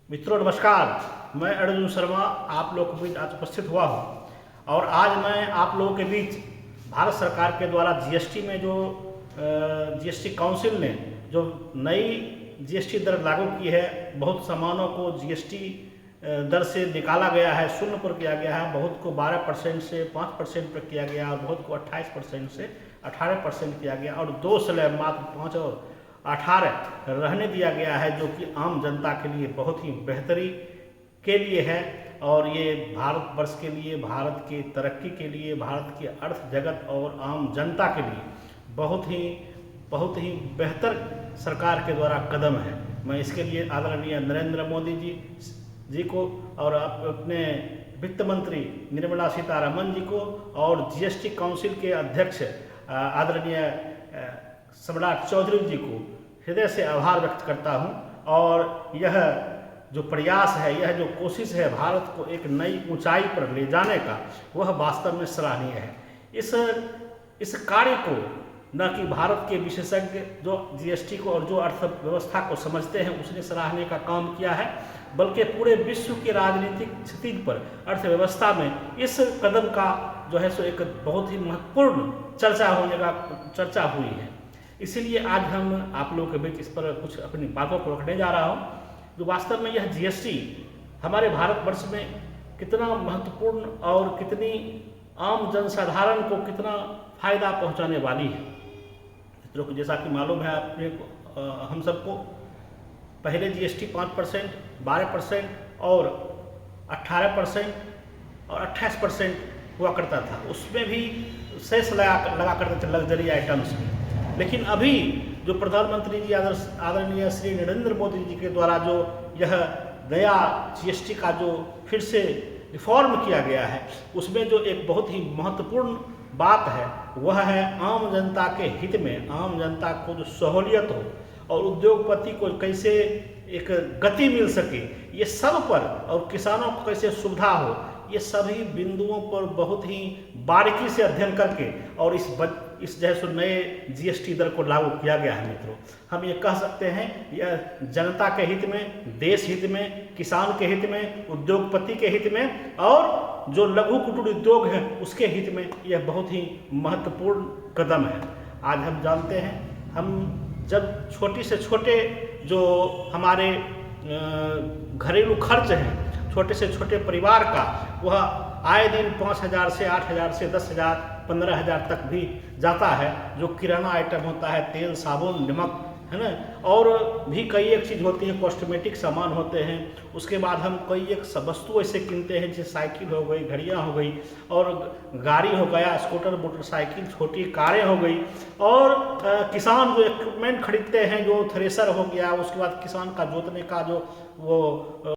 मित्रों नमस्कार। मैं अर्जुन शर्मा आप लोगों के बीच आज उपस्थित हुआ हूँ और आज मैं आप लोगों के बीच भारत सरकार के द्वारा जीएसटी में जो जीएसटी काउंसिल ने जो नई जीएसटी दर लागू की है, बहुत सामानों को जीएसटी दर से निकाला गया है, शून्य पर किया गया है। बहुत को 12% से 5% पर किया गया और बहुत को 28% से 18% किया गया और 2 स्लैब मात्र 5 और 18 रहने दिया गया है, जो कि आम जनता के लिए बहुत ही बेहतरी के लिए है। और ये भारतवर्ष के लिए, भारत की तरक्की के लिए, भारत की अर्थ जगत और आम जनता के लिए बहुत ही बेहतर सरकार के द्वारा कदम है। मैं इसके लिए आदरणीय नरेंद्र मोदी जी को और अपने वित्त मंत्री निर्मला सीतारमण जी को और जीएसटी काउंसिल के अध्यक्ष आदरणीय सम्राट चौधरी जी को हृदय से आभार व्यक्त करता हूं। और यह जो प्रयास है, यह जो कोशिश है भारत को एक नई ऊंचाई पर ले जाने का, वह वास्तव में सराहनीय है। इस कार्य को न कि भारत के विशेषज्ञ जो जीएसटी को और जो अर्थव्यवस्था को समझते हैं उसने सराहने का काम किया है, बल्कि पूरे विश्व के राजनीतिक स्थिति पर अर्थव्यवस्था में इस कदम का जो है सो एक बहुत ही महत्वपूर्ण चर्चा हुई है। इसीलिए आज हम आप लोगों के बीच इस पर कुछ अपनी बातों को रखने जा रहा हूँ, जो वास्तव में यह जीएसटी हमारे भारतवर्ष में कितना महत्वपूर्ण और कितनी आम जनसाधारण को कितना फायदा पहुँचाने वाली है। मित्रों को जैसा कि मालूम है हम सबको, पहले जीएसटी 5%, 12% और 18% और 28% हुआ करता था। उसमें भी सेस लगा करते थे लग्जरी आइटम्स में। लेकिन अभी जो प्रधानमंत्री जी आदरणीय श्री नरेंद्र मोदी जी के द्वारा जो यह नया जीएसटी का जो फिर से रिफॉर्म किया गया है, उसमें जो एक बहुत ही महत्वपूर्ण बात है वह है आम जनता के हित में, आम जनता को जो सहूलियत हो और उद्योगपति को कैसे एक गति मिल सके, ये सब पर, और किसानों को कैसे सुविधा हो, ये सभी बिंदुओं पर बहुत ही बारीकी से अध्ययन करके और इस जैसे नए जीएसटी दर को लागू किया गया है। मित्रों, हम ये कह सकते हैं यह जनता के हित में, देश हित में, किसान के हित में, उद्योगपति के हित में और जो लघु कुटीर उद्योग है उसके हित में यह बहुत ही महत्वपूर्ण कदम है। आज हम जानते हैं, हम जब छोटे से छोटे जो हमारे घरेलू खर्च हैं, छोटे से छोटे परिवार का, वह आए दिन 5,000 से 8,000 से 10,000 15,000 तक भी जाता है। जो किराना आइटम होता है, तेल, साबुन, नमक, है ना, और भी कई एक चीज़ होती है, कॉस्मेटिक सामान होते हैं। उसके बाद हम कई एक वस्तु ऐसे किनते हैं, जैसे साइकिल हो गई, घड़ियाँ हो गई और गाड़ी हो गया, स्कूटर, मोटरसाइकिल, छोटी कारें हो गई। और किसान जो इक्विपमेंट खरीदते हैं, जो थ्रेसर हो गया, उसके बाद किसान का जोतने का जो वो